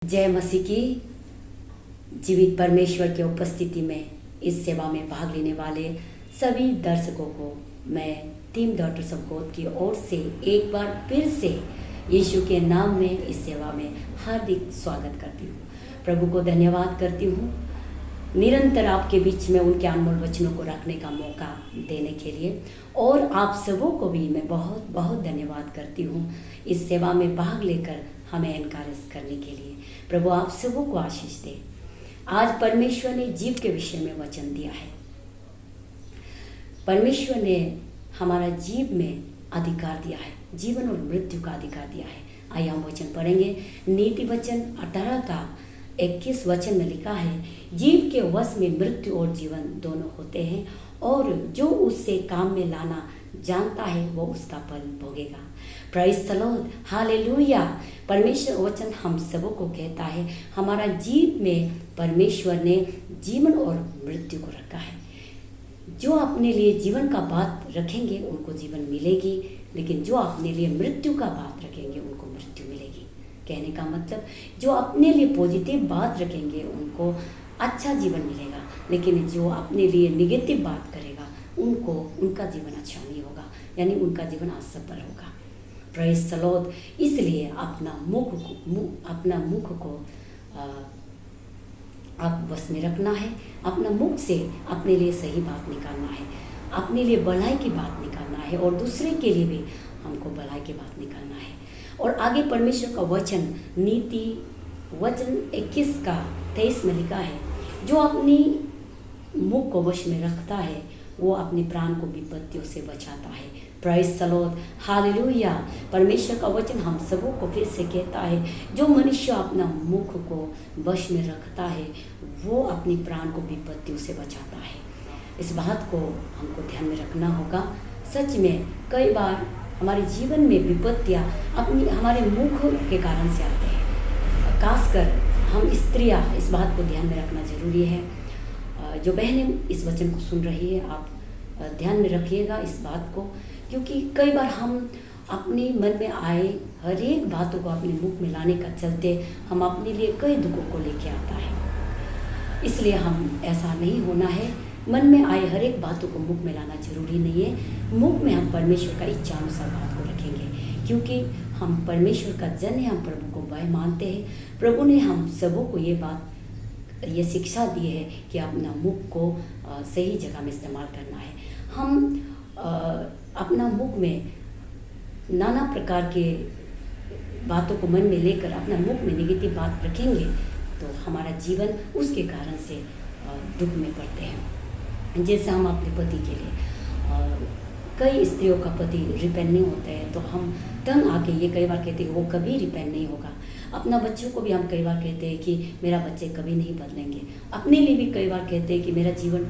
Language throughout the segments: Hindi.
जय मसीह की। जीवित परमेश्वर की उपस्थिति में इस सेवा में भाग लेने वाले सभी दर्शकों को मैं टीम डॉक्टर्स ऑफ गॉड की ओर से एक बार फिर से यीशु के नाम में इस सेवा में हार्दिक स्वागत करती हूँ। प्रभु को धन्यवाद करती हूँ निरंतर आपके बीच में उनके अनमोल वचनों को रखने का मौका देने के लिए, और आप सबों को भी मैं बहुत बहुत धन्यवाद करती हूँ इस सेवा में भाग लेकर हमें एनकरेज करने के लिए। प्रभु आप सबों को आशीष दे। आज परमेश्वर ने जीव के विषय में वचन दिया है। परमेश्वर ने हमारा जीव में अधिकार दिया है, जीवन और मृत्यु का अधिकार दिया है। आइए हम वचन पढ़ेंगे। नीति वचन 18 का 21 वचन में लिखा है, जीव के वश में मृत्यु और जीवन दोनों होते हैं, और जो उससे काम में लाना जानता है वो उसका फल भोगेगा। Praise the Lord, hallelujah. परमेश्वर वचन हम सबों को कहता है, हमारा जीव में परमेश्वर ने जीवन और मृत्यु को रखा है। जो अपने लिए जीवन का बात रखेंगे उनको जीवन मिलेगी, लेकिन जो अपने लिए मृत्यु का बात रखेंगे उनको मृत्यु मिलेगी। कहने का मतलब, जो अपने लिए पॉजिटिव बात रखेंगे उनको अच्छा जीवन मिलेगा, लेकिन जो अपने लिए निगेटिव बात करेगा उनको उनका जीवन अच्छा नहीं होगा, यानी उनका जीवन असफल होगा। Praise the Lord. इसलिए अपना मुख को आप बस में रखना है। अपना मुख से अपने लिए सही बात निकालना है, अपने लिए भलाई की बात निकालना है, और दूसरे के लिए भी हमको भलाई की बात निकालना है। और आगे परमेश्वर का वचन नीति वचन 21 का 23 में लिखा है, जो अपनी मुख को वश में रखता है वो अपने प्राण को विपत्तियों से बचाता है। Praise the Lord, hallelujah. परमेश्वर का वचन हम सबों को फिर से कहता है, जो मनुष्य अपना मुख को वश में रखता है वो अपने प्राण को विपत्तियों से बचाता है। इस बात को हमको ध्यान में रखना होगा। सच में कई बार हमारे जीवन में विपत्तियाँ हमारे मुख के कारण से आते हैं। खासकर हम स्त्रियाँ इस बात को ध्यान में रखना जरूरी है। जो बहनें इस वचन को सुन रही है, आप ध्यान में रखिएगा इस बात को, क्योंकि कई बार हम अपने मन में आए हर एक बातों को अपने मुख में लाने का चलते हम अपने लिए कई दुखों को लेके आता है। इसलिए हम ऐसा नहीं होना है। मन में आए हर एक बातों को मुख में लाना जरूरी नहीं है। मुख में हम परमेश्वर का इच्छा अनुसार बात को रखेंगे, क्योंकि हम परमेश्वर का जन है, हम प्रभु को भय मानते हैं। प्रभु ने हम सबों को ये शिक्षा दी है कि अपना मुख को सही जगह में इस्तेमाल करना है। हम अपना मुख में नाना प्रकार के बातों को मन में लेकर अपना मुख में नेगेटिव बात रखेंगे तो हमारा जीवन उसके कारण से दुख में पड़ते हैं। जैसे हम अपने पति के लिए, कई स्त्रियों का पति रिपेंट नहीं होता है तो हम तंग आके ये कई बार कहते हैं वो कभी रिपेंट नहीं होगा। अपना बच्चों को भी हम कई बार कहते हैं कि मेरा बच्चे कभी नहीं बदलेंगे। अपने लिए भी कई बार कहते हैं कि मेरा जीवन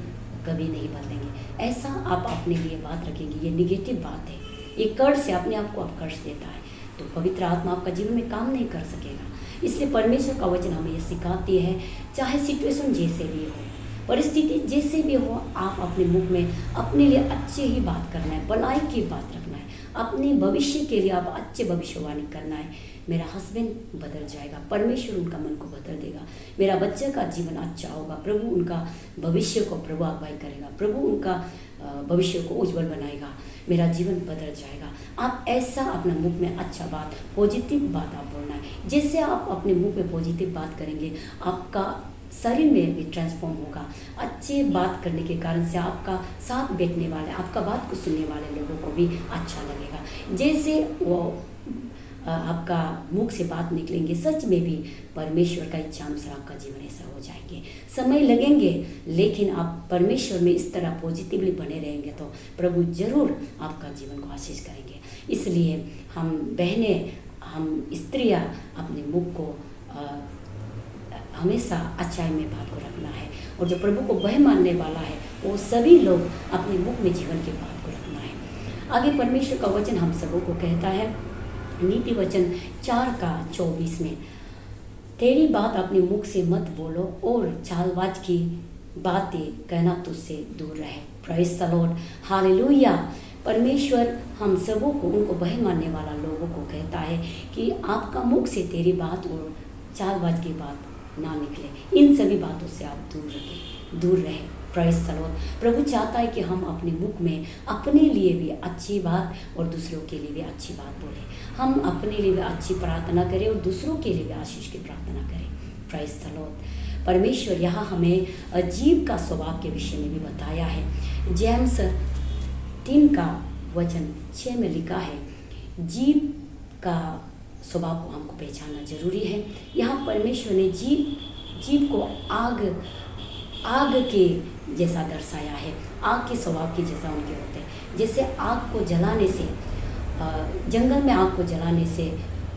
कभी नहीं बदलेंगे। ऐसा आप अपने लिए बात रखेंगे, ये निगेटिव बात है। ये कर्ज से अपने आप को आप कर्ज देता है, तो पवित्र आत्मा आपका जीवन में काम नहीं कर सकेगा। इसलिए परमेश्वर का वचन हमें ये सिखाती है, चाहे सिचुएशन जैसे भी हो, परिस्थिति जैसे भी हो, आप अपने मुख में अपने लिए अच्छे ही बात करना है, भलाई की बात रखना है। अपने भविष्य के लिए आप अच्छे भविष्यवाणी करना है। मेरा हस्बैंड बदल जाएगा, परमेश्वर उनका मन को बदल देगा। मेरा बच्चे का जीवन अच्छा होगा, प्रभु उनका भविष्य को प्रभु अगुवाई करेगा, प्रभु उनका भविष्य को उज्जवल बनाएगा, मेरा जीवन बदल जाएगा। आप ऐसा अपने मुख में अच्छा बात, पॉजिटिव बात आप बोलना है। जैसे आप अपने मुख में पॉजिटिव बात करेंगे, आपका शरीर में भी ट्रांसफॉर्म होगा। अच्छे बात करने के कारण से आपका साथ बैठने वाले, आपका बात को सुनने वाले लोगों को भी अच्छा लगेगा। जैसे वो आपका मुख से बात निकलेंगे, सच में भी परमेश्वर का इच्छा अनुसार आपका जीवन ऐसा हो जाएंगे। समय लगेंगे, लेकिन आप परमेश्वर में इस तरह पॉजिटिवली बने रहेंगे तो प्रभु जरूर आपका जीवन को आशीष करेंगे। इसलिए हम बहनें, हम स्त्रियां अपने मुख को हमेशा अच्छाई में बात को रखना है, और जो प्रभु को भय मानने वाला है वो सभी लोग अपने मुख में जीवन की बात को रखना है। आगे परमेश्वर का वचन हम सबों को कहता है, नीति वचन 4 का 24 में, तेरी बात अपने मुख से मत बोलो और चालबाज की बातें कहना तुझसे दूर रहे। Praise the Lord, hallelujah. परमेश्वर हम सबों को, उनको भय मानने वाला लोगों को कहता है कि आपका मुख से तेरी बात और चालबाज की बात ना निकले, इन सभी बातों से आप दूर रहें। Praise the Lord. प्रभु चाहता है कि हम अपने मुख में अपने लिए भी अच्छी बात और दूसरों के लिए भी अच्छी बात बोलें। हम अपने लिए भी अच्छी प्रार्थना करें और दूसरों के लिए भी आशीष की प्रार्थना करें। Praise the Lord. परमेश्वर यहाँ हमें जीव का स्वभाव के विषय में भी बताया है। जेम्स 3:6 में लिखा है, जीव का स्वभाव को हमको पहचानना जरूरी है। यहाँ परमेश्वर ने जीव को आग के जैसा दर्शाया है, आग के स्वभाव के जैसा उनके होते हैं। जैसे आग को जलाने से, जंगल में आग को जलाने से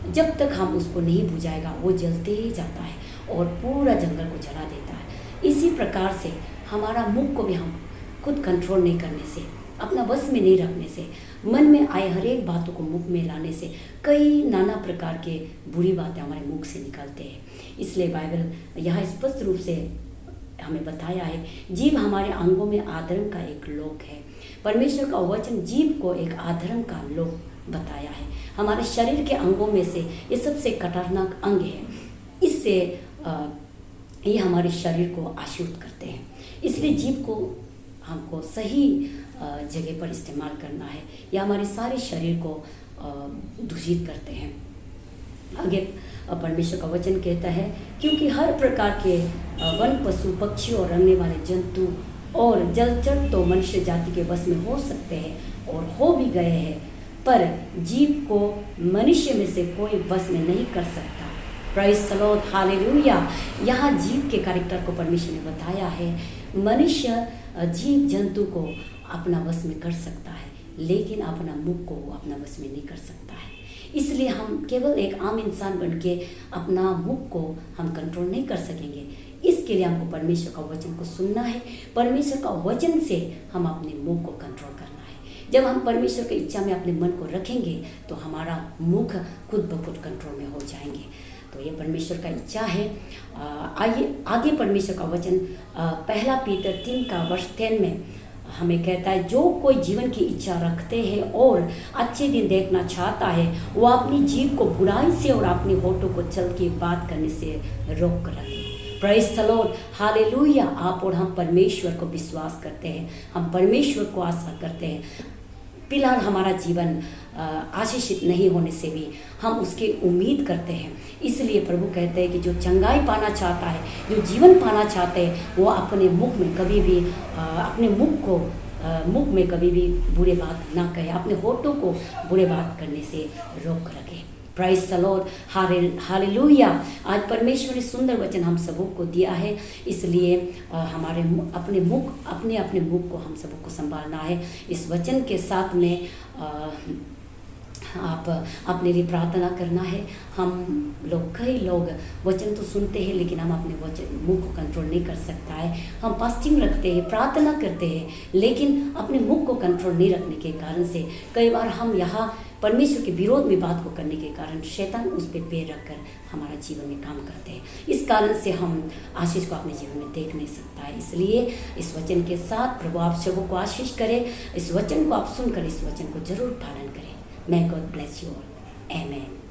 जब तक हम उसको नहीं बुझाएगा वो जलते ही जाता है और पूरा जंगल को जला देता है। इसी प्रकार से हमारा मुख को भी हम खुद कंट्रोल नहीं करने से, अपना बस में नहीं रखने से, मन में आए हर एक बातों को मुख में लाने से कई नाना प्रकार के बुरी बातें हमारे मुख से निकलते हैं। इसलिए बाइबल यहाँ स्पष्ट रूप से हमें बताया है, जीव हमारे अंगों में आधर्म का एक लोक है। परमेश्वर का वचन जीव को एक आधर्म का लोक बताया है। हमारे शरीर के अंगों में से ये सबसे खतरनाक अंग है। इससे ये हमारे शरीर को अशुद्ध करते हैं। इसलिए जीव को हमको सही जगह पर इस्तेमाल करना है। यह हमारे सारे शरीर को दूषित करते हैं। आगे परमेश्वर का वचन कहता है, क्योंकि हर प्रकार के वन, पशु, पक्षी और रंगने वाले जंतु और जलचर तो मनुष्य जाति के वश में हो सकते हैं और हो भी गए हैं, पर जीव को मनुष्य में से कोई वश में नहीं कर सकता। Praise the Lord, hallelujah. यहाँ जीव के कैरेक्टर को परमेश्वर ने बताया है। मनुष्य जीव जंतु को अपना वश में कर सकता है, लेकिन अपना मुख को अपना वश में नहीं कर सकता है। इसलिए हम केवल एक आम इंसान बन के अपना मुख को हम कंट्रोल नहीं कर सकेंगे। इसके लिए हमको परमेश्वर का वचन को सुनना है। परमेश्वर का वचन से हम अपने मुख को कंट्रोल करना है। जब हम परमेश्वर की इच्छा में अपने मन को रखेंगे तो हमारा मुख खुद ब खुद कंट्रोल में हो जाएंगे। तो ये परमेश्वर का इच्छा है। आइए आगे परमेश्वर का वचन 1 पीतर 3:10 में हमें कहता है, जो कोई जीवन की इच्छा रखते हैं और अच्छे दिन देखना चाहता है, वो अपनी जीभ को बुराई से और अपने होठों को छल की बात करने से रोक रखे। Praise the Lord, hallelujah. आप और हम परमेश्वर को विश्वास करते हैं, हम परमेश्वर को आशा करते हैं। फिलहाल हमारा जीवन आशीषित नहीं होने से भी हम उसकी उम्मीद करते हैं। इसलिए प्रभु कहते हैं कि जो चंगाई पाना चाहता है, जो जीवन पाना चाहते हैं, वो अपने मुख में कभी भी अपने मुख में कभी भी बुरे बात ना कहे, अपने होठों को बुरे बात करने से रोक रखे। Praise the Lord, hallelujah. आज परमेश्वर ने सुंदर वचन हम सबों को दिया है। इसलिए हमारे अपने मुख को हम सबों को संभालना है। इस वचन के साथ में आप अपने लिए प्रार्थना करना है। कई लोग वचन तो सुनते हैं, लेकिन हम अपने मुख को कंट्रोल नहीं कर सकता है। हम फास्टिंग रखते हैं, प्रार्थना करते हैं, लेकिन अपने मुख को कंट्रोल नहीं रखने के कारण से कई बार हम यहाँ परमेश्वर के विरोध में बात को करने के कारण शैतान उस पर पैर रखकर हमारा जीवन में काम करते हैं। इस कारण से हम आशीष को अपने जीवन में देख नहीं सकता है। इसलिए इस वचन के साथ प्रभु आप सबों को आशीष करे। इस वचन को आप सुनकर इस वचन को जरूर पालन करें। May God bless you all. Amen.